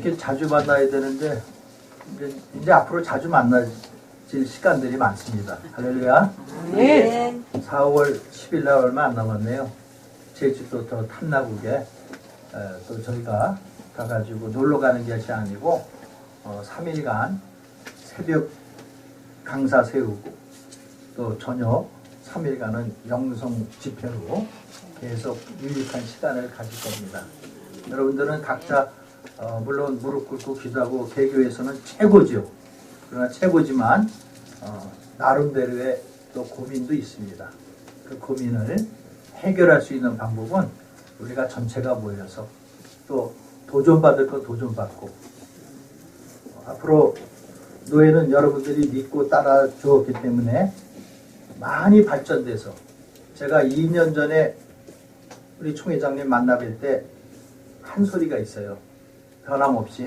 이렇게 자주 만나야 되는데 이제 앞으로 자주 만나질 시간들이 많습니다. 할렐루야. 네. 4월 10일 날 얼마 안 남았네요. 제주도 탐나국에 또 저희가 가가지고 놀러 가는 것이 아니고 3일간 새벽 강사 세우고 또 저녁 3일간은 영성 집회로 계속 유익한 시간을 가질 겁니다. 여러분들은 각자 물론 무릎 꿇고 기도하고 개교에서는 최고죠. 그러나 최고지만 나름대로의 또 고민도 있습니다. 그 고민을 해결할 수 있는 방법은 우리가 전체가 모여서 또 도전받을 거 도전받고 앞으로 노예는 여러분들이 믿고 따라 주었기 때문에 많이 발전돼서 제가 2년 전에 우리 총회장님 만나뵐 때 한 소리가 있어요. 변함없이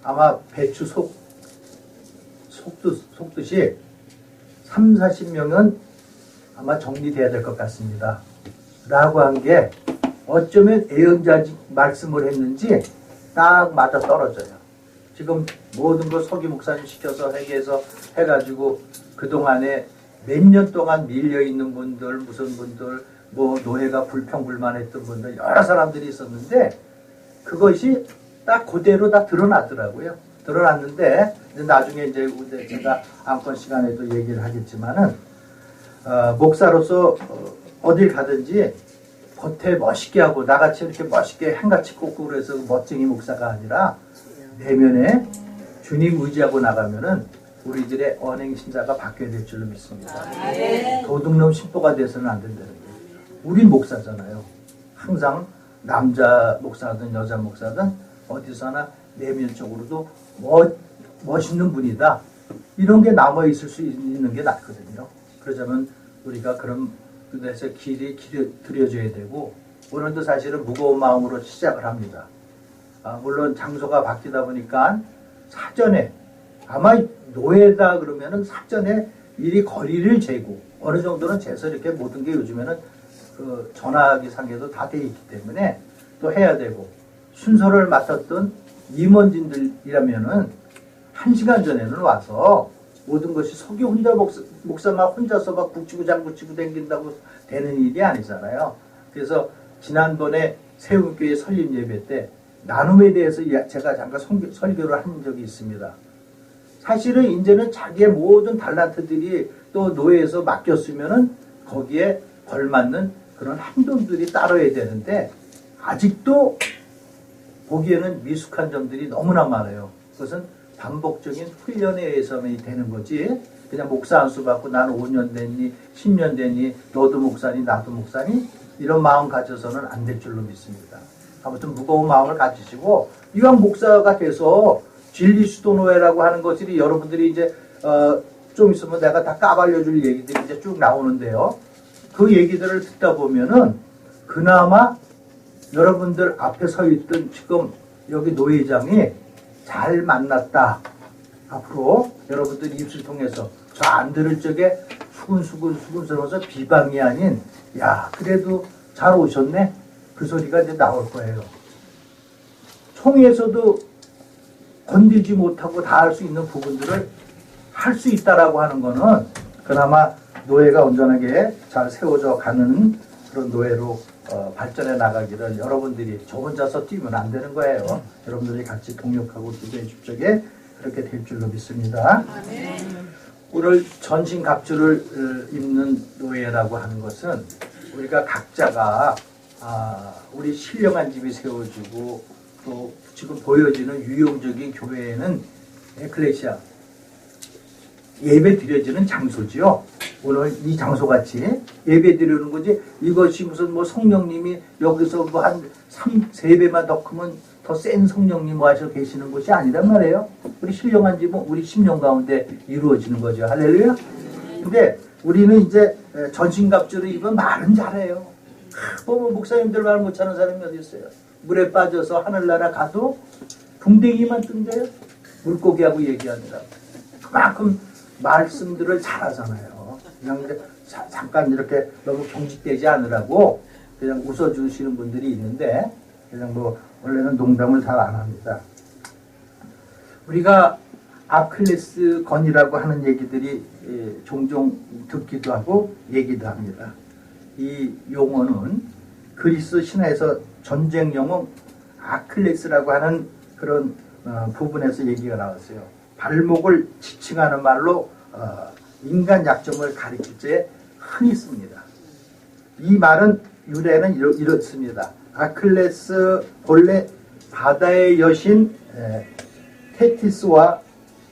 아마 배추 속듯이 3, 40명은 아마 정리돼야 될 것 같습니다. 라고 한 게 어쩌면 예언자 말씀을 했는지 딱 맞아 떨어져요. 지금 모든 걸 서기 목사님 시켜서 회계해서 해가지고 그동안에 몇 년 동안 밀려있는 분들, 무슨 분들, 뭐 노예가 불평불만했던 분들 여러 사람들이 있었는데 그것이 딱 그대로 다 드러났더라고요. 드러났는데 나중에 이제 제가 안건 시간에도 얘기를 하겠지만은 목사로서 어딜 가든지 겉에 멋있게 하고 나같이 이렇게 멋있게 행같이 꽂고 그래서 멋쟁이 목사가 아니라 내면에 주님 의지하고 나가면은 우리들의 언행신자가 바뀌어야 될 줄로 믿습니다. 도둑놈 신보가 돼서는 안 된다는 거예요. 우린 목사잖아요. 항상 남자 목사든 여자 목사든 어디서나 내면적으로도 멋있는 분이다. 이런 게 남아있을 수 있는 게 낫거든요. 그러자면 우리가 그런 데서 길이 들여줘야 되고 오늘도 사실은 무거운 마음으로 시작을 합니다. 물론 장소가 바뀌다 보니까 사전에 아마 노예다 그러면은 사전에 미리 거리를 재고 어느 정도는 재서 이렇게 모든 게 요즘에는 그 전화기 상에도 다 돼 있기 때문에 또 해야 되고 순서를 맡았던 임원진들이라면은 1시간 전에는 와서 모든 것이 서기 혼자 목사만 혼자서 막 북치고 장구치고 댕긴다고 되는 일이 아니잖아요. 그래서 지난번에 세운교회 설립 예배 때 나눔에 대해서 제가 잠깐 설교를 한 적이 있습니다. 사실은 이제는 자기의 모든 달란트들이 또 노예에서 맡겼으면은 거기에 걸맞는 그런 행동들이 따라야 되는데 아직도 보기에는 미숙한 점들이 너무나 많아요. 그것은 반복적인 훈련에 의해서만 되는 거지 그냥 목사 안수 받고 나는 5년 됐니 10년 됐니 너도 목사니 나도 목사니 이런 마음 가져서는 안 될 줄로 믿습니다. 아무튼 무거운 마음을 가지시고 이왕 목사가 돼서 진리 수도노예라고 하는 것들이 여러분들이 이제 좀 있으면 내가 다 까발려줄 얘기들이 이제 쭉 나오는데요. 그 얘기들을 듣다 보면은 그나마 여러분들 앞에 서 있던 지금 여기 노회장이 잘 만났다. 앞으로 여러분들 입술 통해서 저 안 들을 적에 수근수근스러워서 비방이 아닌 야 그래도 잘 오셨네. 그 소리가 이제 나올 거예요. 총회에서도 건들지 못하고 다 할 수 있는 부분들을 할 수 있다라고 하는 거는 그나마 노예가 온전하게 잘 세워져 가는 그런 노예로 발전해 나가기를 여러분들이 저 혼자서 뛰면 안 되는 거예요. 여러분들이 같이 동력하고 기도해 줍적에 그렇게 될 줄로 믿습니다. 오늘 전신갑주를 입는 노예라고 하는 것은 우리가 각자가 우리 신령한 집이 세워지고 또 지금 보여지는 유용적인 교회에는 에클레시아 예배 드려지는 장소지요. 오늘 이 장소같이 예배 드리는 거지 이것이 무슨 뭐 성령님이 여기서 뭐 한 3배만 더 크면 더 센 성령님 모셔 계시는 곳이 아니란 말이에요. 우리 신령한 집은 우리 심령 가운데 이루어지는 거죠. 할렐루야. 근데 우리는 이제 전신갑주를 입으면 말은 잘해요. 뭐 목사님들 말 못하는 사람이 어디 있어요. 물에 빠져서 하늘나라 가도 궁뎅이만 뜬대요. 물고기하고 얘기하느라고. 그만큼 말씀들을 잘하잖아요. 그냥 잠깐 이렇게 너무 경직되지 않으라고 그냥 웃어주시는 분들이 있는데 그냥 뭐 원래는 농담을 잘 안 합니다. 우리가 아킬레스 건이라고 하는 얘기들이 종종 듣기도 하고 얘기도 합니다. 이 용어는 그리스 신화에서 전쟁 영웅 아킬레스라고 하는 그런 부분에서 얘기가 나왔어요. 발목을 지칭하는 말로 인간 약점을 가리킬 때 흔히 씁니다. 이 말은 유래는 이렇습니다. 아킬레스 본래 바다의 여신 테티스와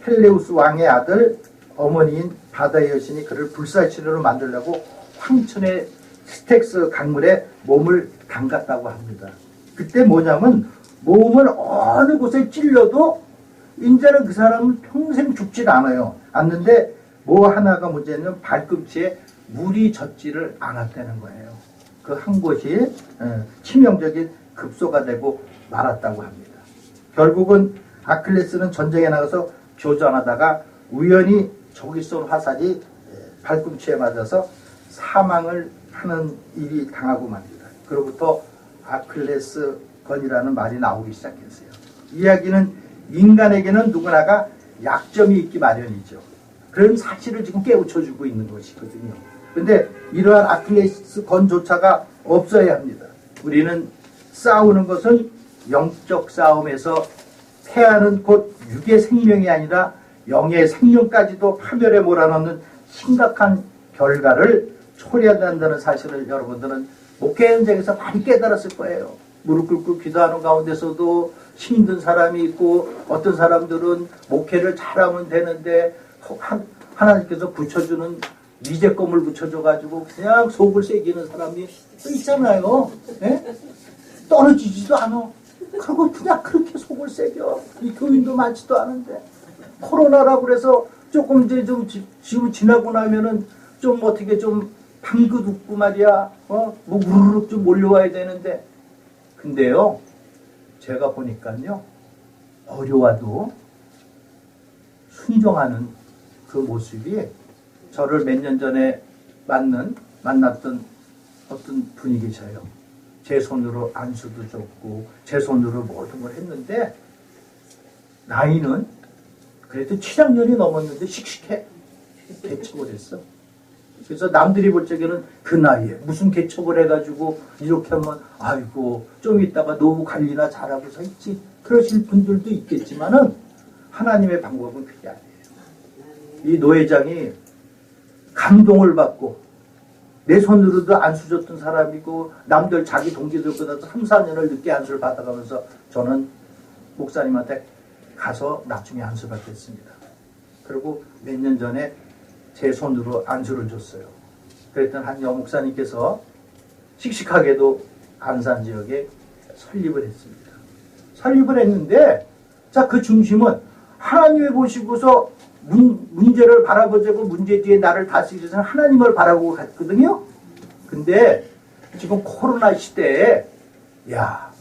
펠레우스 왕의 아들 어머니인 바다의 여신이 그를 불사치료로 만들려고 황천의 스텍스 강물에 몸을 담갔다고 합니다. 그때 뭐냐면 몸을 어느 곳에 찔려도 이제는 그 사람은 평생 죽질 않는데 뭐 하나가 문제는 발꿈치에 물이 젖지를 않았다는 거예요. 그 한 곳이 치명적인 급소가 되고 말았다고 합니다. 결국은 아킬레스는 전쟁에 나가서 교전하다가 우연히 적이 쏜 화살이 발꿈치에 맞아서 사망을 하는 일이 당하고 맙니다. 그로부터 아킬레스 건이라는 말이 나오기 시작했어요. 이야기는 인간에게는 누구나가 약점이 있기 마련이죠. 그런 사실을 지금 깨우쳐주고 있는 것이거든요. 그런데 이러한 아킬레스 건조차가 없어야 합니다. 우리는 싸우는 것은 영적 싸움에서 패하는 곧 육의 생명이 아니라 영의 생명까지도 파멸에 몰아넣는 심각한 결과를 초래한다는 사실을 여러분들은 목회 현장에서 많이 깨달았을 거예요. 무릎 꿇고 기도하는 가운데서도 힘든 사람이 있고 어떤 사람들은 목회를 잘하면 되는데 하나님께서 붙여주는 미제껌을 붙여줘가지고 그냥 속을 새기는 사람이 또 있잖아요. 네? 떨어지지도 않아. 그리고 그냥 그렇게 속을 새겨. 이 교인도 많지도 않은데 코로나라고 그래서 조금 이제 좀 지금 지나고 나면은 좀 어떻게 좀 방긋 웃고 말이야. 뭐 우르륵 좀 몰려와야 되는데 근데요 제가 보니까요 어려워도 순종하는 그 모습이 저를 몇 년 전에 만났던 어떤 분이 계셔요. 제 손으로 안수도 줬고 제 손으로 모든 걸 했는데 나이는 그래도 7학년이 넘었는데 씩씩해. 개척을 했어. 그래서 남들이 볼 적에는 그 나이에 무슨 개척을 해가지고 이렇게 하면 아이고 좀 있다가 노후 관리나 잘하고 서 있지 그러실 분들도 있겠지만은 하나님의 방법은 그게 아니에요. 이 노회장이 감동을 받고 내 손으로도 안수 줬던 사람이고 남들 자기 동기들보다도 3, 4년을 늦게 안수를 받아가면서 저는 목사님한테 가서 나중에 안수 받겠습니다. 그리고 몇 년 전에 제 손으로 안수를 줬어요. 그랬더니 한 여목사님께서 씩씩하게도 안산 지역에 설립을 했습니다. 설립을 했는데 자, 그 중심은 하나님을 보시고서 문제를 바라보자고 문제 뒤에 나를 다스리기 위해서 하나님을 바라보고 갔거든요. 근데 지금 코로나 시대에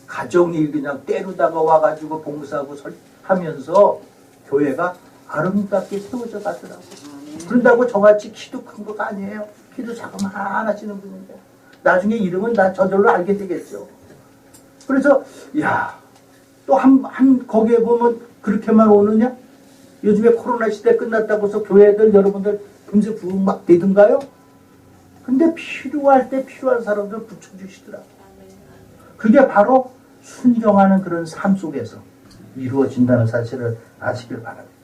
가정이 그냥 때로다가 와가지고 봉사하고 하면서 교회가 아름답게 세워져 가더라고요. 그런다고 저같이 키도 큰 거가 아니에요. 키도 자그마한 하시는 분인데 나중에 이름은 나 저절로 알게 되겠죠. 그래서 또 거기에 보면 그렇게만 오느냐? 요즘에 코로나 시대 끝났다고 해서 교회들 여러분들 금세 부흥 막 되든가요? 근데 필요할 때 필요한 사람들 붙여주시더라고요. 그게 바로 순종하는 그런 삶 속에서 이루어진다는 사실을 아시길 바랍니다.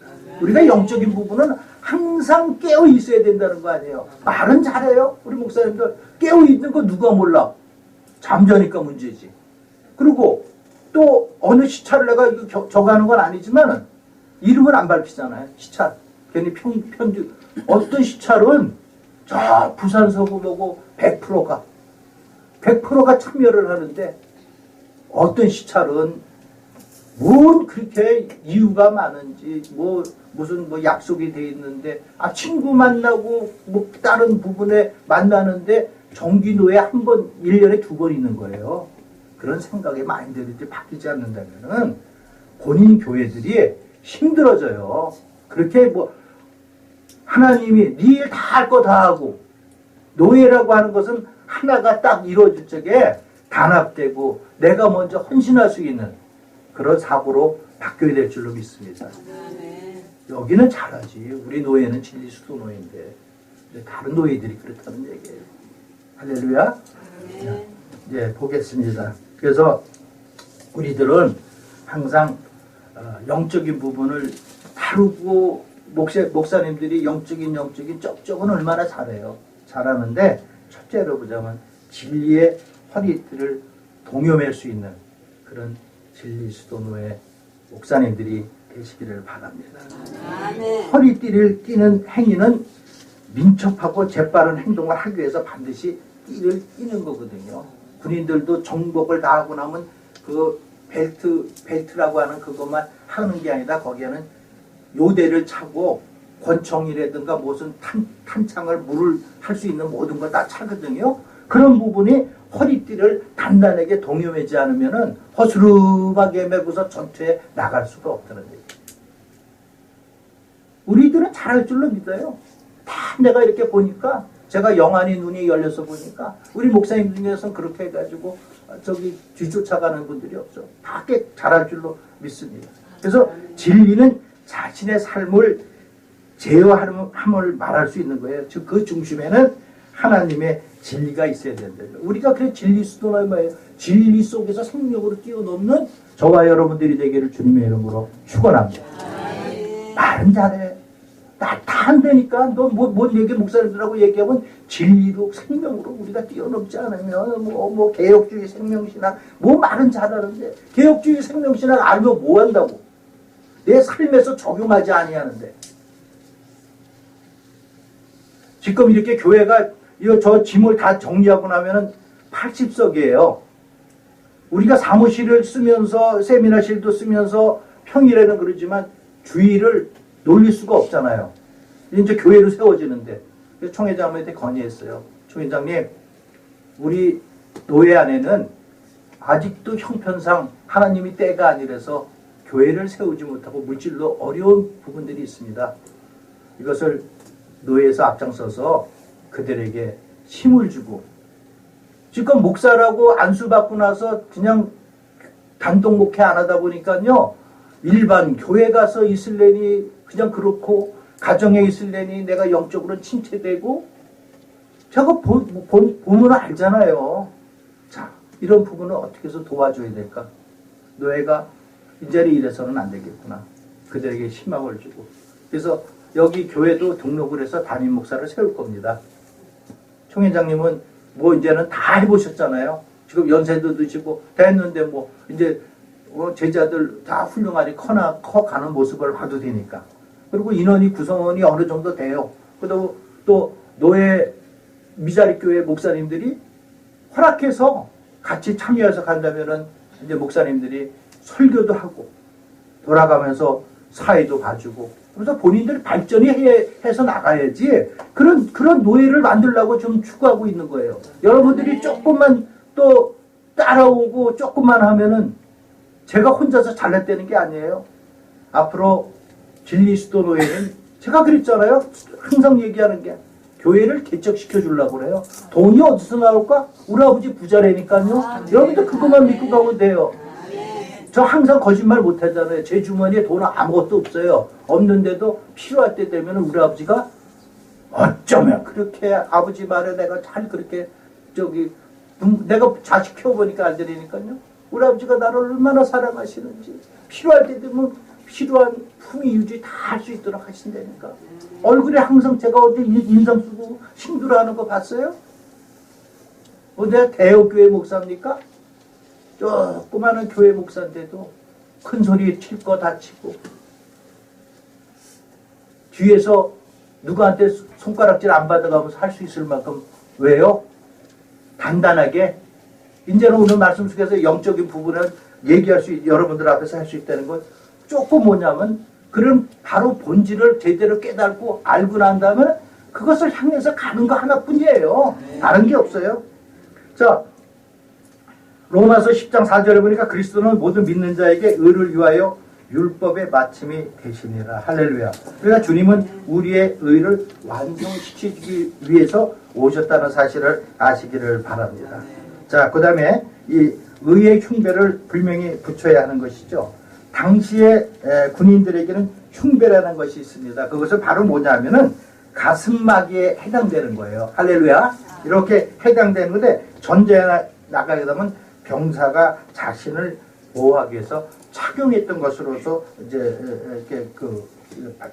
우리가 영적인 부분은 항상 깨어 있어야 된다는 거 아니에요. 말은 잘해요. 우리 목사님들 깨어 있는 거 누가 몰라. 잠자니까 문제지. 그리고 또 어느 시차를 내가 이거 적어가는 건 아니지만 이름은 안 밝히잖아요. 시차. 괜히 편집. 어떤 시찰은 저 부산 서구 보고 100%가 참여를 하는데 어떤 시찰은 뭔 그렇게 이유가 많은지 무슨 약속이 돼 있는데 친구 만나고 다른 부분에 만나는데 정기노에 한 번 1년에 2번 있는 거예요. 그런 생각의 마인드들이 바뀌지 않는다면은 본인 교회들이 힘들어져요. 그렇게 하나님이 네 일 다 할 거 다 하고 노예라고 하는 것은 하나가 딱 이루어질 적에 단합되고 내가 먼저 헌신할 수 있는 그런 사고로 바뀌어야 될 줄로 믿습니다. 여기는 잘하지. 우리 노예는 진리수도 노예인데 다른 노예들이 그렇다는 얘기예요. 할렐루야. 예, 보겠습니다. 그래서 우리들은 항상 영적인 부분을 다루고 목사님들이 영적인 쪽은 얼마나 잘해요. 잘하는데 첫째로 보자면 진리의 허리띠를 동요맬 수 있는 그런 진리 수도노의 목사님들이 되시기를 바랍니다. 아멘. 허리띠를 띠는 행위는 민첩하고 재빠른 행동을 하기 위해서 반드시 띠를 띠는 거거든요. 군인들도 정복을 다 하고 나면 그 벨트라고 하는 그것만 하는 게 아니라 거기에는 요대를 차고 권총이라든가 무슨 탄창을 물을 할 수 있는 모든 걸 다 차거든요. 그런 부분이 허리띠를 단단하게 동요매지 않으면은 허스름하게 매고서 전투에 나갈 수가 없다는 얘기예요. 우리들은 잘할 줄로 믿어요. 다 내가 이렇게 보니까 제가 영안이 눈이 열려서 보니까 우리 목사님 중에서는 그렇게 해가지고 저기 뒤쫓아가는 분들이 없죠. 다 꽤 잘할 줄로 믿습니다. 그래서 진리는 자신의 삶을 제어함을 말할 수 있는 거예요. 즉 그 중심에는 하나님의 진리가 있어야 된다. 우리가 그래 진리 수도는 뭐예요? 진리 속에서 생명으로 뛰어넘는 저와 여러분들이 되기를 주님의 이름으로 축원합니다. 말은 잘해. 다 안 되니까 뭔 얘기 목사님들하고 얘기하면 진리로 생명으로 우리가 뛰어넘지 않으면 뭐 개혁주의 생명신학 뭐 말은 잘하는데 개혁주의 생명신학 알면 뭐 한다고? 내 삶에서 적용하지 아니하는데. 지금 이렇게 교회가 저 짐을 다 정리하고 나면은 80석이에요. 우리가 사무실을 쓰면서 세미나실도 쓰면서 평일에는 그러지만 주일을 놀릴 수가 없잖아요. 이제 교회로 세워지는데 그래서 총회장님한테 건의했어요. 총회장님, 우리 노예 안에는 아직도 형편상 하나님이 때가 아니라서 교회를 세우지 못하고 물질로 어려운 부분들이 있습니다. 이것을 노예에서 앞장서서 그들에게 힘을 주고, 지금 목사라고 안수받고 나서 그냥 단독 목회 안 하다 보니까요, 일반 교회 가서 있을래니 그냥 그렇고 가정에 있을래니 내가 영적으로 침체되고, 제가 보면 알잖아요. 자, 이런 부분을 어떻게 해서 도와줘야 될까? 노예가 이제는 이래서는 안 되겠구나. 그들에게 희망을 주고. 그래서 여기 교회도 등록을 해서 담임 목사를 세울 겁니다. 총회장님은 뭐 이제는 다 해보셨잖아요. 지금 연세도 드시고 다 했는데 뭐 이제 제자들 다 훌륭하니 커가는 모습을 봐도 되니까. 그리고 인원이 구성원이 어느 정도 돼요. 그리고 또 노예 미자리 교회 목사님들이 허락해서 같이 참여해서 간다면은 이제 목사님들이 설교도 하고 돌아가면서 사회도 봐주고, 그래서 본인들이 발전이 해서 나가야지 그런 노예를 만들려고 좀 추구하고 있는 거예요. 여러분들이 조금만 또 따라오고 조금만 하면은 제가 혼자서 잘났다는 게 아니에요. 앞으로 진리 수도 노예는 제가 그랬잖아요. 항상 얘기하는 게 교회를 개척시켜 주려고 그래요. 돈이 어디서 나올까? 우리 아버지 부자라니까요. 여러분들 그것만 믿고 가면 돼요. 저 항상 거짓말 못 하잖아요. 제 주머니에 돈 아무것도 없어요. 없는데도 필요할 때 되면 우리 아버지가 어쩌면 그렇게 아버지 말에 내가 잘 그렇게 내가 자식 키워보니까 알더라니까요. 우리 아버지가 나를 얼마나 사랑하시는지 필요할 때 되면 필요한 품위 유지 다 할 수 있도록 하신다니까. 얼굴에 항상 제가 어제 인상 쓰고 힘들어하는 거 봤어요? 내가 대형교회 목사입니까? 조그마한 교회 목사인데도 큰 소리 칠 거 다 치고 뒤에서 누구한테 손가락질 안 받아가면서 할 수 있을 만큼. 왜요? 단단하게. 이제는 오늘 말씀 속에서 영적인 부분을 얘기할 수, 여러분들 앞에서 할 수 있다는 건 조금 뭐냐면 그런 바로 본질을 제대로 깨닫고 알고 난 다음에 그것을 향해서 가는 거 하나뿐이에요. 다른 게 없어요. 자, 로마서 10장 4절에 보니까 그리스도는 모든 믿는 자에게 의를 위하여 율법의 마침이 되시니라. 할렐루야. 그러니까 주님은 우리의 의를 완성시키기 위해서 오셨다는 사실을 아시기를 바랍니다. 자, 그 다음에 이 의의 흉배를 분명히 붙여야 하는 것이죠. 당시에 군인들에게는 흉배라는 것이 있습니다. 그것은 바로 뭐냐면은 가슴막이에 해당되는 거예요. 할렐루야. 이렇게 해당되는 건데 전쟁에 나가게 되면 병사가 자신을 보호하기 위해서 착용했던 것으로서 이제 이렇게 그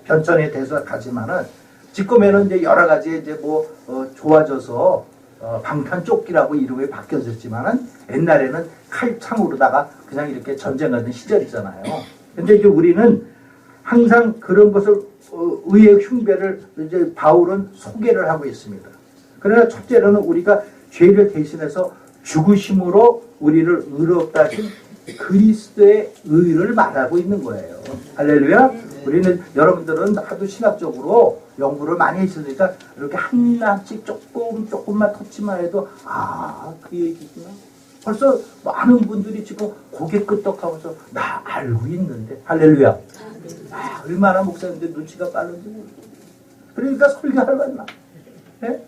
변천에 돼서 가지만은 지금에는 이제 여러 가지 이제 뭐 좋아져서 방탄조끼라고 이름이 바뀌어졌지만은 옛날에는 칼창으로다가 그냥 이렇게 전쟁하던 시절이잖아요. 근데 이제 우리는 항상 그런 것을 의의 흉배를 이제 바울은 소개를 하고 있습니다. 그러나 첫째로는 우리가 죄를 대신해서 죽으심으로 우리를 의롭다 하신 그리스도의 의를 말하고 있는 거예요. 할렐루야. 우리는 여러분들은 하도 신학적으로 연구를 많이 했으니까 이렇게 하나씩 조금만 터치만 해도 그 얘기구나. 벌써 많은 분들이 지금 고개 끄덕하면서 나 알고 있는데. 할렐루야. 얼마나 목사님들 눈치가 빠른지 모르겠어. 그러니까 설교하러 갔나. 네?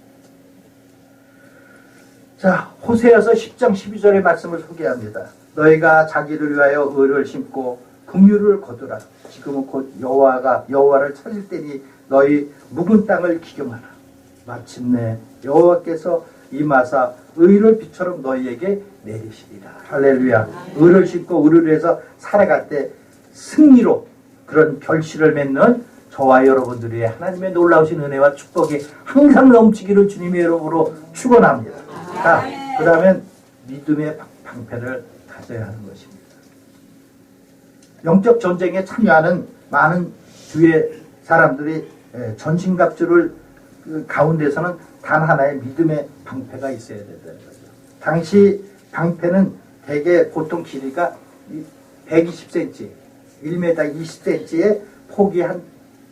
자, 호세아서 10장 12절의 말씀을 소개합니다. 너희가 자기를 위하여 의를 심고 긍휼을 거두라. 지금은 곧 여호와를 찾을 때니 너희 묵은 땅을 기경하라. 마침내 여호와께서 임하사 의를 비처럼 너희에게 내리시리라. 할렐루야. 의를 심고 의를 해서 살아갈 때 승리로 그런 결실을 맺는 저와 여러분들의 하나님의 놀라우신 은혜와 축복이 항상 넘치기를 주님의 이름으로 축원합니다. 자, 그 다음엔 믿음의 방패를 가져야 하는 것입니다. 영적 전쟁에 참여하는 많은 주의 사람들이 전신갑주를 가운데서는 단 하나의 믿음의 방패가 있어야 된다는 거죠. 당시 방패는 대개 보통 길이가 120cm, 1m 20cm의 폭이 한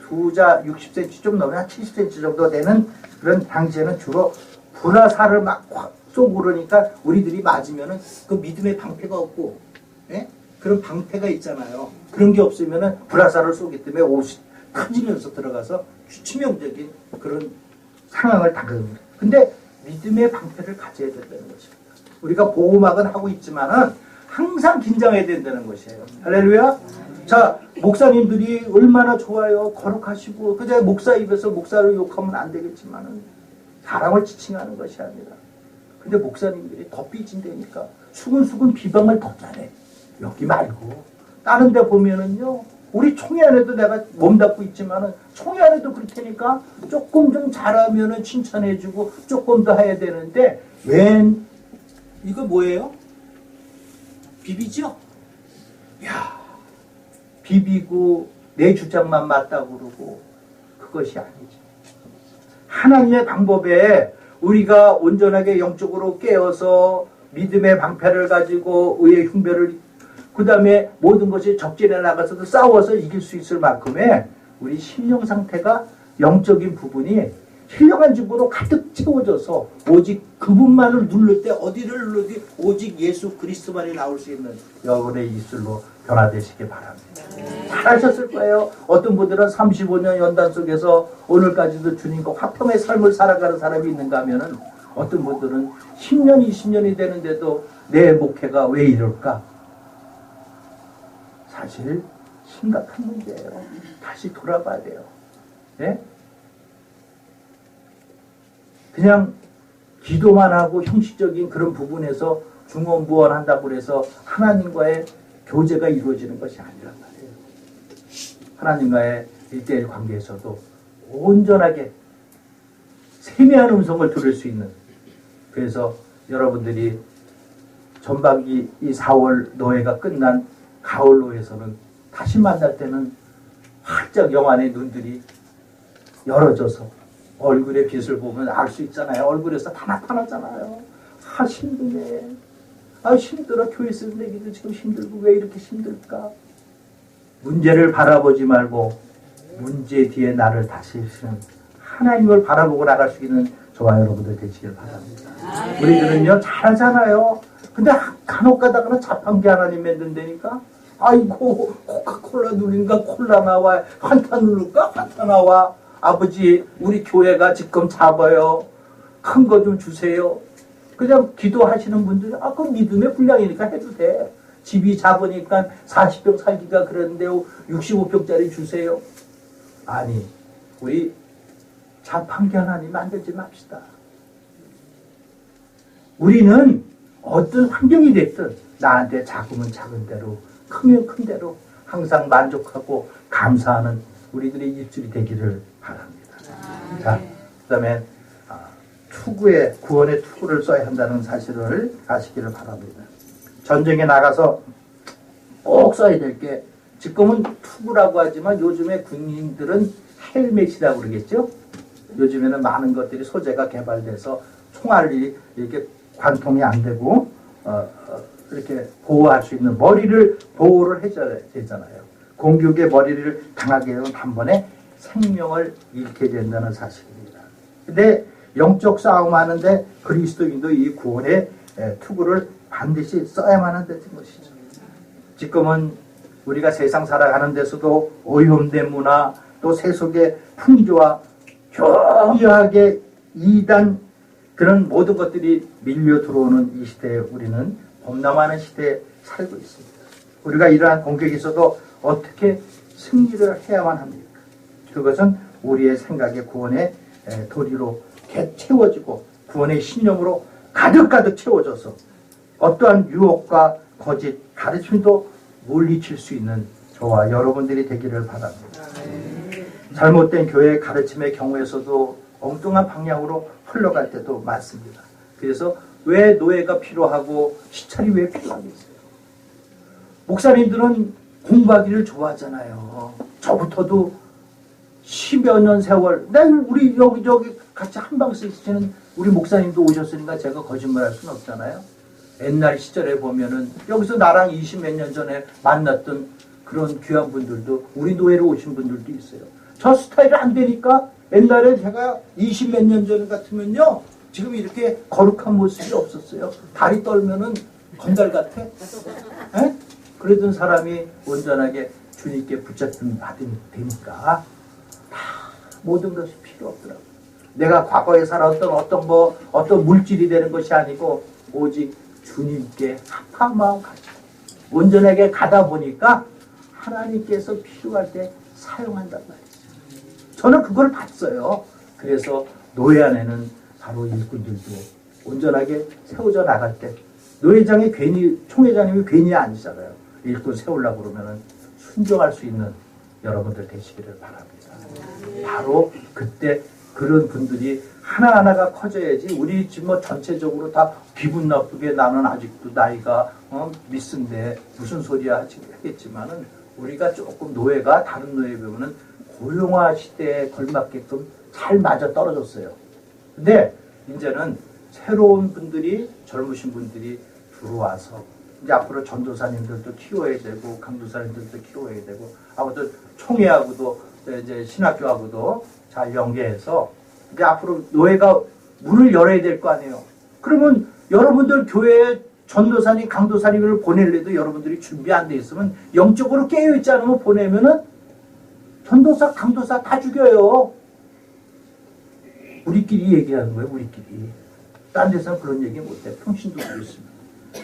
2자 60cm 좀 넘으면 한 70cm 정도 되는 그런 당시에는 주로 불화살을 막 쏘고 그러니까 우리들이 맞으면은 그 믿음의 방패가 없고, 예? 그런 방패가 있잖아요. 그런 게 없으면은 불화살을 쏘기 때문에 옷이 터지면서 들어가서 치명적인 그런 상황을 당합니다. 근데 믿음의 방패를 가져야 된다는 것입니다. 우리가 보호막은 하고 있지만은 항상 긴장해야 된다는 것이에요. 할렐루야. 자, 목사님들이 얼마나 좋아요. 거룩하시고 그저 목사 입에서 목사를 욕하면 안 되겠지만은 사람을 지칭하는 것이 아니라. 근데 목사님들이 더 삐진다니까 수근수근 비방을 더 잘해. 여기 말고 다른 데 보면은요, 우리 총회 안에도 내가 몸담고 있지만은 총회 안에도 그렇다니까 조금 좀 잘하면은 칭찬해주고 조금 더 해야 되는데 웬 이거 뭐예요? 비비죠? 야, 비비고 내 주장만 맞다고 그러고 그것이 아니죠. 하나님의 방법에 우리가 온전하게 영적으로 깨어서 믿음의 방패를 가지고 의의 흉배를 그 다음에 모든 것이 적진에 나가서도 싸워서 이길 수 있을 만큼의 우리 심령 상태가 영적인 부분이 힐령한 집으로 가득 채워져서 오직 그분만을 누를 때 어디를 눌러도 오직 예수 그리스도만이 나올 수 있는 여러분의 입술로 변화되시기 바랍니다. 잘하셨을 거예요. 어떤 분들은 35년 연단 속에서 오늘까지도 주님과 화평의 삶을 살아가는 사람이 있는가 하면은 어떤 분들은 10년, 20년이 되는데도 내 목회가 왜 이럴까? 사실 심각한 문제예요. 다시 돌아봐야 돼요. 네? 그냥 기도만 하고 형식적인 그런 부분에서 중언부언한다고 해서 하나님과의 교제가 이루어지는 것이 아니란 말이에요. 하나님과의 일대일 관계에서도 온전하게 세미한 음성을 들을 수 있는, 그래서 여러분들이 전반기 이 4월 노예가 끝난 가을 노예에서는 다시 만날 때는 활짝 영안의 눈들이 열어져서 얼굴의 빛을 보면 알 수 있잖아요. 얼굴에서 다 나타나잖아요. 힘드네. 힘들어. 교회 쓰는 얘기도 지금 힘들고 왜 이렇게 힘들까? 문제를 바라보지 말고 문제 뒤에 나를 다스리시는 하나님을 바라보고 나갈 수 있는 저와 여러분들 되시길 바랍니다. 우리들은요 잘하잖아요. 근데 간혹 가다가는 자판기 하나님 만든다니까. 아이고 코카콜라 누린가 콜라 나와. 환타 누를까 환타 나와. 아버지 우리 교회가 지금 잡아요. 큰 거 좀 주세요. 그냥 기도하시는 분들이 그 믿음의 분량이니까 해도 돼. 집이 작으니까 40평 살기가 그런데 65평짜리 주세요. 아니, 우리 자판기 하나님 만들지 맙시다. 우리는 어떤 환경이 됐든 나한테 작으면 작은 대로 크면 큰 대로 항상 만족하고 감사하는 우리들의 입술이 되기를 바랍니다. 자, 그 다음에 구원의 투구를 써야 한다는 사실을 아시기를 바랍니다. 전쟁에 나가서 꼭 써야 될 게, 지금은 투구라고 하지만 요즘에 군인들은 헬멧이라고 그러겠죠? 요즘에는 많은 것들이 소재가 개발돼서 총알이 이렇게 관통이 안 되고 이렇게 보호할 수 있는 머리를 보호를 해줘야 되잖아요. 공격에 머리를 당하게 되면 단번에 생명을 잃게 된다는 사실입니다. 근데 영적 싸움하는데 그리스도인도 이 구원의 투구를 반드시 써야만 한다는 것이죠. 지금은 우리가 세상 살아가는 데서도 오염된 문화, 또 세속의 풍조와 교묘하게 이단 그런 모든 것들이 밀려 들어오는 이 시대에 우리는 범람하는 시대에 살고 있습니다. 우리가 이러한 공격에서도 어떻게 승리를 해야만 합니까? 그것은 우리의 생각의 구원의 도리로 채워지고 구원의 신념으로 가득가득 채워져서 어떠한 유혹과 거짓 가르침도 물리칠 수 있는 저와 여러분들이 되기를 바랍니다. 잘못된 교회 가르침의 경우에서도 엉뚱한 방향으로 흘러갈 때도 많습니다. 그래서 왜 노예가 필요하고 시찰이 왜 필요하겠어요? 목사님들은 공부하기를 좋아하잖아요. 저부터도 10여 년 세월, 우리 여기 같이 한방 쓰시는 우리 목사님도 오셨으니까 제가 거짓말할 수는 없잖아요. 옛날 시절에 보면은 여기서 나랑 20몇 년 전에 만났던 그런 귀한 분들도 우리 노예로 오신 분들도 있어요. 저 스타일이 안 되니까 옛날에 제가 20몇 년 전 같으면요, 지금 이렇게 거룩한 모습이 없었어요. 다리 떨면은 건달 같아. 에? 그러던 사람이 온전하게 주님께 붙잡힘 받으니까 다 모든 것이 필요 없더라고요. 내가 과거에 살았던 어떤 물질이 되는 것이 아니고 오직 주님께 합한 마음 가지고 온전하게 가다 보니까 하나님께서 필요할 때 사용한단 말이죠. 저는 그걸 봤어요. 그래서 노예 안에는 바로 일꾼들도 온전하게 세워져 나갈 때 노예장이 괜히 총회장님이 괜히 아니잖아요. 일꾼 세우려고 그러면은 순종할 수 있는 여러분들 되시기를 바랍니다. 바로 그때 그런 분들이 하나하나가 커져야지 우리 지금 전체적으로 다 기분 나쁘게 나는 아직도 나이가 미쓴데 무슨 소리야 하겠지만은 우리가 조금 노예가 다른 노예에 비하면은 고령화 시대에 걸맞게끔 잘 맞아 떨어졌어요. 근데 이제는 새로운 분들이 젊으신 분들이 들어와서 이제 앞으로 전도사님들도 키워야 되고 강도사님들도 키워야 되고 아무튼 총회하고도 이제 신학교하고도 잘 연계해서 이제 앞으로 노예가 문을 열어야 될 거 아니에요. 그러면 여러분들 교회에 전도사님, 강도사님을 보내려도 여러분들이 준비 안 돼 있으면 영적으로 깨어있지 않으면 보내면은 전도사, 강도사 다 죽여요. 우리끼리 얘기하는 거예요, 우리끼리. 딴 데서는 그런 얘기 못해. 평신도 그렇습니다.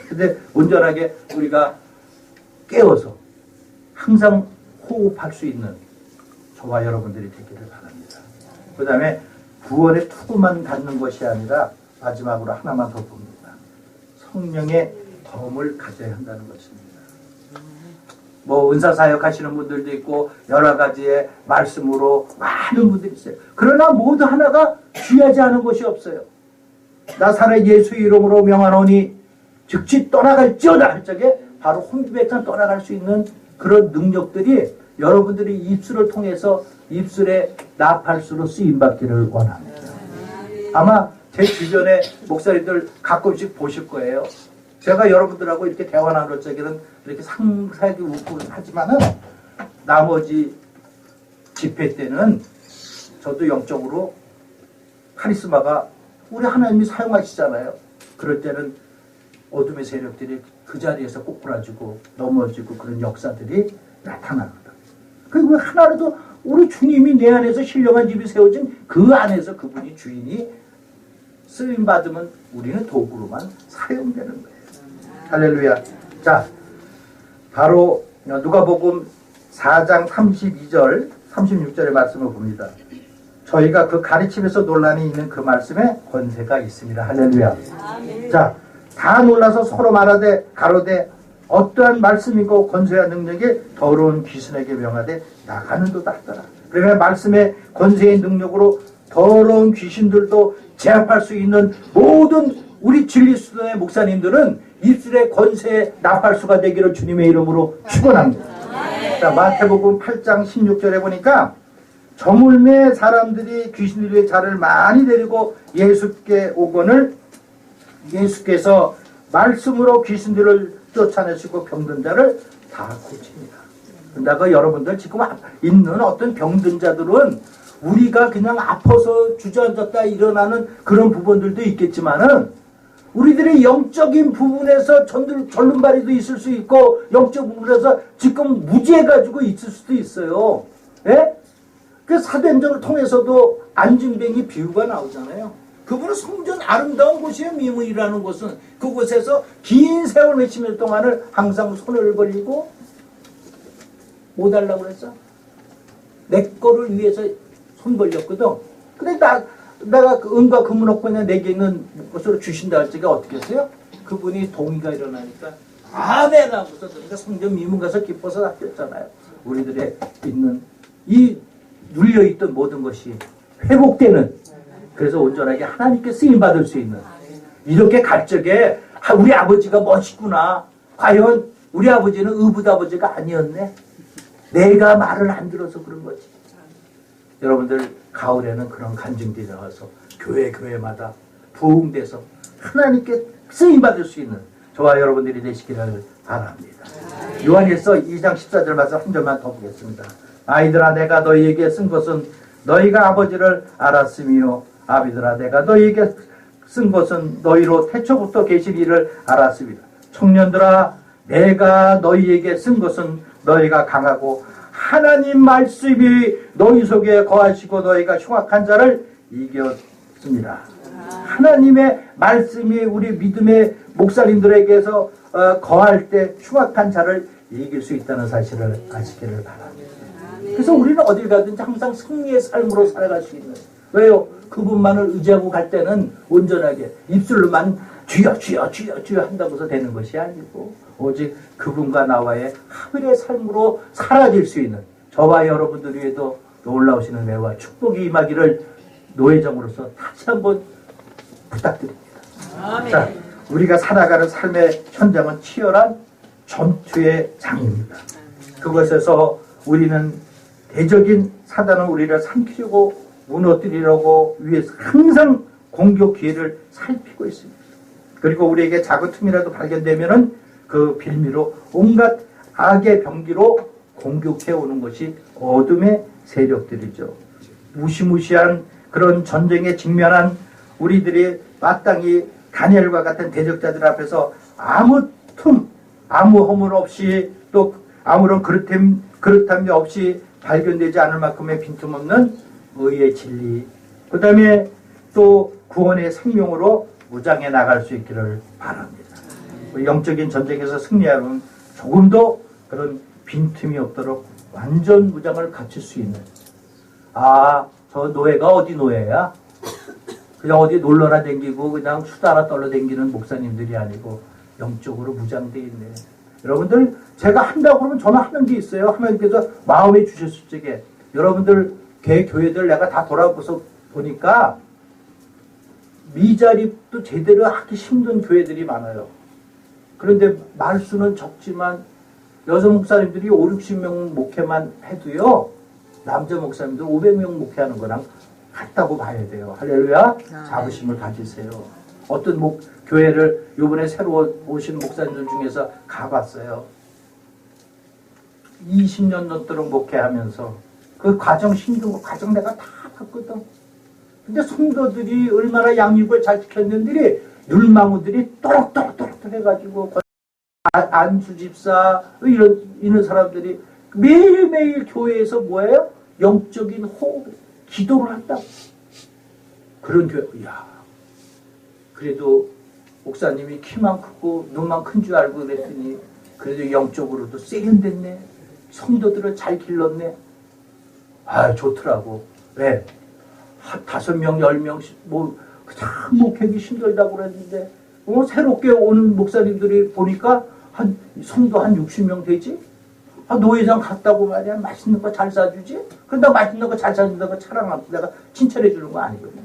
근데 온전하게 우리가 깨워서 항상 호흡할 수 있는 저와 여러분들이 되기를 바랍니다. 그 다음에 구원의 투구만 갖는 것이 아니라 마지막으로 하나만 더 봅니다. 성령의 덤을 가져야 한다는 것입니다. 은사사역 하시는 분들도 있고 여러 가지의 말씀으로 많은 분들이 있어요. 그러나 모두 하나가 귀하지 않은 것이 없어요. 나사렛 예수 이름으로 명하노니 즉시 떠나갈지어다 할 적에 바로 홍기백산 떠나갈 수 있는 그런 능력들이 여러분들이 입술을 통해서 입술에 나팔수로 쓰임받기를 원합니다. 아마 제 주변에 목사님들 가끔씩 보실 거예요. 제가 여러분들하고 이렇게 대화 나눌 적에는 이렇게 상세하게 웃고 하지만은 나머지 집회 때는 저도 영적으로 카리스마가 우리 하나님이 사용하시잖아요. 그럴 때는 어둠의 세력들이 그 자리에서 꼬꾸라지고 넘어지고 그런 역사들이 나타납니다. 그리고 하나라도 우리 주님이 내 안에서 신령한 집이 세워진 그 안에서 그분이 주인이 쓰임 받으면 우리는 도구로만 사용되는 거예요. 할렐루야. 자, 바로 누가복음 4장 32절 36절의 말씀을 봅니다. 저희가 그 가르침에서 논란이 있는 그 말씀에 권세가 있습니다. 할렐루야. 자, 다 놀라서 서로 말하되 가로되 어떠한 말씀이고 권세와 능력이 더러운 귀신에게 명하되 나가는도다 하더라. 그러면 말씀의 권세의 능력으로 더러운 귀신들도 제압할 수 있는 모든 우리 진리수련의 목사님들은 입술의 권세에 나팔수가 되기를 주님의 이름으로 축원합니다. 자, 마태복음 8장 16절에 보니까 저물매 사람들이 귀신들의 자를 많이 데리고 예수께 오거늘 예수께서 말씀으로 귀신들을 쫓아내시고 병든 자를 다 고칩니다. 그런데 여러분들 지금 있는 어떤 병든 자들은 우리가 그냥 아파서 주저앉았다 일어나는 그런 부분들도 있겠지만은 우리들의 영적인 부분에서 절름발이도 있을 수 있고 영적 부분에서 지금 무지해가지고 있을 수도 있어요. 예? 그 사도행전을 통해서도 안진뱅이 비유가 나오잖아요. 그분은 성전 아름다운 곳이에요. 미문이라는 곳은 그곳에서 긴 세월 몇십 년 동안을 항상 손을 벌리고 뭐 달라고 그랬어? 내 거를 위해서 손 벌렸거든. 근데 내가 그 은과 금은 없고 그냥 내게 있는 것으로 주신다 할 적에 어떻게 했어요? 그분이 동의가 일어나니까 아멘 하고서 그러니까 성전 미문 가서 기뻐서 낚였잖아요. 우리들의 있는 이 눌려있던 모든 것이 회복되는, 그래서 온전하게 하나님께 쓰임받을 수 있는, 이렇게 갈 적에 우리 아버지가 멋있구나. 과연 우리 아버지는 의붓 아버지가 아니었네. 내가 말을 안 들어서 그런 거지. 여러분들 가을에는 그런 간증들이 나와서 교회마다 부흥돼서 하나님께 쓰임받을 수 있는 저와 여러분들이 되시기를 바랍니다. 요한일서 2장 14절 말씀 한 절만 더 보겠습니다. 아이들아 내가 너희에게 쓴 것은 너희가 아버지를 알았으며 아비들아 내가 너희에게 쓴 것은 너희로 태초부터 계실 이를 알았습니다. 청년들아 내가 너희에게 쓴 것은 너희가 강하고 하나님 말씀이 너희 속에 거하시고 너희가 흉악한 자를 이겼습니다. 하나님의 말씀이 우리 믿음의 목사님들에게서 거할 때 흉악한 자를 이길 수 있다는 사실을 아시기를 바랍니다. 그래서 우리는 어딜 가든지 항상 승리의 삶으로 살아갈 수 있는, 왜요? 그분만을 의지하고 갈 때는 온전하게 입술로만 주여 주여 주여 주여 한다고서 되는 것이 아니고 오직 그분과 나와의 합일의 삶으로 사라질 수 있는 저와 여러분들 위에도 놀라우신 은혜와 축복이 임하기를 노예정으로서 다시 한번 부탁드립니다. 아멘. 자, 우리가 살아가는 삶의 현장은 치열한 전투의 장입니다. 그것에서 우리는 대적인 사단은 우리를 삼키려고 무너뜨리려고 위해서 항상 공격 기회를 살피고 있습니다. 그리고 우리에게 작은 틈이라도 발견되면은 그 빌미로 온갖 악의 병기로 공격해 오는 것이 어둠의 세력들이죠. 무시무시한 그런 전쟁에 직면한 우리들이 마땅히 다니엘과 같은 대적자들 앞에서 아무 틈, 아무 허물 없이 또 아무런 그릇함이 없이 발견되지 않을 만큼의 빈틈없는 의의 진리, 그 다음에 또 구원의 생명으로 무장해 나갈 수 있기를 바랍니다. 영적인 전쟁에서 승리하려면 조금도 그런 빈틈이 없도록 완전 무장을 갖출 수 있는, 저 노예가 어디 노예야? 그냥 어디 놀러나 댕기고 그냥 수다나 떨러 댕기는 목사님들이 아니고 영적으로 무장되어 있네. 여러분들 제가 한다고 그러면 저는 하는 게 있어요. 하나님께서 마음에 주셨을 적에 여러분들 교회들 내가 다 돌아보서 보니까 미자립도 제대로 하기 힘든 교회들이 많아요. 그런데 말수는 적지만 여성 목사님들이 5, 60명 목회만 해도요, 남자 목사님들 500명 목회하는 거랑 같다고 봐야 돼요. 할렐루야. 자부심을 가지세요. 어떤 교회를 요번에 새로 오신 목사님들 중에서 가봤어요. 20년 넘도록 목회하면서 그 과정 힘든 거 과정 내가 다 봤거든. 근데 성도들이 얼마나 양육을 잘 지켰는지 눌망우들이 또록또록 해가지고 안수 집사 이런 사람들이 매일매일 교회에서 뭐예요? 영적인 호흡, 기도를 한다. 그런 교회, 이야, 그래도 목사님이 키만 크고 눈만 큰 줄 알고 그랬더니 그래도 영적으로도 세련됐네. 성도들을 잘 길렀네. 아, 좋더라고. 왜? 5명, 10명씩 참 목회하기 힘들다고 그랬는데 새롭게 오는 목사님들이 보니까 성도 한 60명 되지? 노회장 갔다고 말이야. 맛있는 거 잘 사주지? 근데 맛있는 거 잘 사준다고 자랑하고 내가 칭찬해 주는 거 아니거든.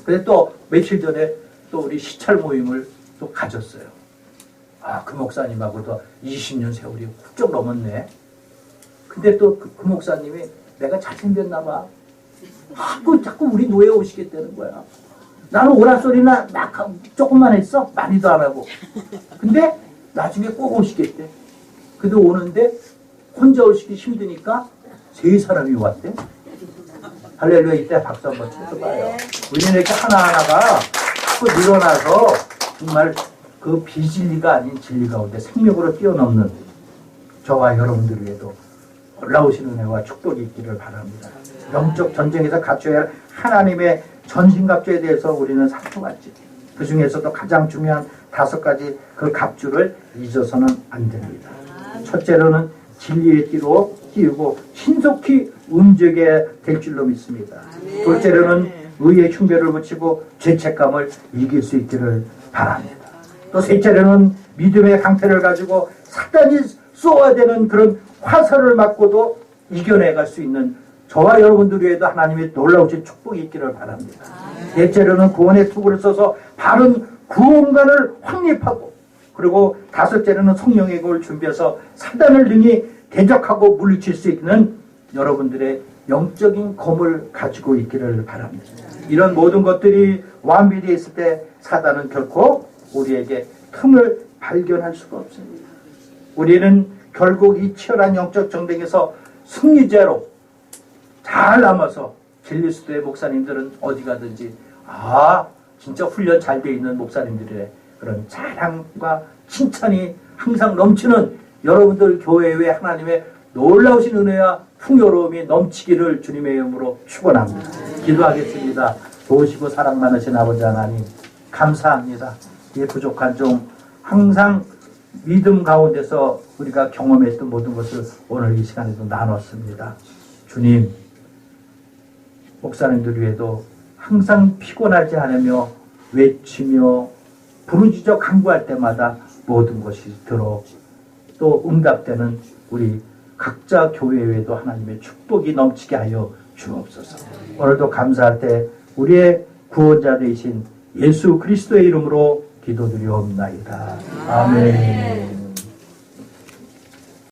근데 또 며칠 전에 또 우리 시찰 모임을 또 가졌어요. 그 목사님하고도 20년 세월이 훌쩍 넘었네. 근데 또 그 목사님이 내가 잘생겼나 봐. 자꾸 우리 노예 오시겠다는 거야. 나는 오라 소리나 조금만 했어. 많이도 안 하고. 근데 나중에 꼭 오시겠대. 근데 오는데 혼자 오시기 힘드니까 3사람이 왔대. 할렐루야. 이때 박수 한번 쳐줘봐요. 우리는 이렇게 하나하나가 자꾸 늘어나서 정말 그 비진리가 아닌 진리 가운데 생명으로 뛰어넘는 저와 여러분들 위에도 올라오시는 은혜와 축복이 있기를 바랍니다. 영적 전쟁에서 갖춰야 할 하나님의 전신갑주에 대해서 우리는 살펴봤지. 그 중에서도 가장 중요한 5가지 그 갑주를 잊어서는 안 됩니다. 첫째로는 진리의 띠로 띄우고 신속히 움직여야 될 줄로 믿습니다. 둘째로는 의의 흉배를 붙이고 죄책감을 이길 수 있기를 바랍니다. 또 셋째로는 믿음의 강태를 가지고 사단이 쏘아대는 그런 화살을 맞고도 이겨내갈 수 있는 저와 여러분들 위에도 하나님의 놀라우신 축복이 있기를 바랍니다. 넷째로는 구원의 투구를 써서 바른 구원관을 확립하고, 그리고 5째로는 성령의 공을 준비해서 사단을 능히 대적하고 물리칠 수 있는 여러분들의 영적인 검을 가지고 있기를 바랍니다. 이런 모든 것들이 완비되어 있을 때 사단은 결코 우리에게 틈을 발견할 수가 없습니다. 우리는 결국 이 치열한 영적 전쟁에서 승리자로 잘 남아서 젤리스도의 목사님들은 어디 가든지 진짜 훈련 잘 돼 있는 목사님들의 그런 자랑과 칭찬이 항상 넘치는 여러분들 교회에 하나님의 놀라우신 은혜와 풍요로움이 넘치기를 주님의 이름으로 축원합니다. 기도하겠습니다. 도우시고 사랑 많으신 아버지 하나님 감사합니다. 이 부족한 좀 항상 믿음 가운데서 우리가 경험했던 모든 것을 오늘 이 시간에도 나눴습니다. 주님, 목사님들 위에도 항상 피곤하지 않으며 외치며 부르짖어 간구할 때마다 모든 것이 들어 또 응답되는 우리 각자 교회에도 하나님의 축복이 넘치게 하여 주옵소서. 오늘도 감사할 때 우리의 구원자 되신 예수 그리스도의 이름으로 기도드리옵나이다. 아멘.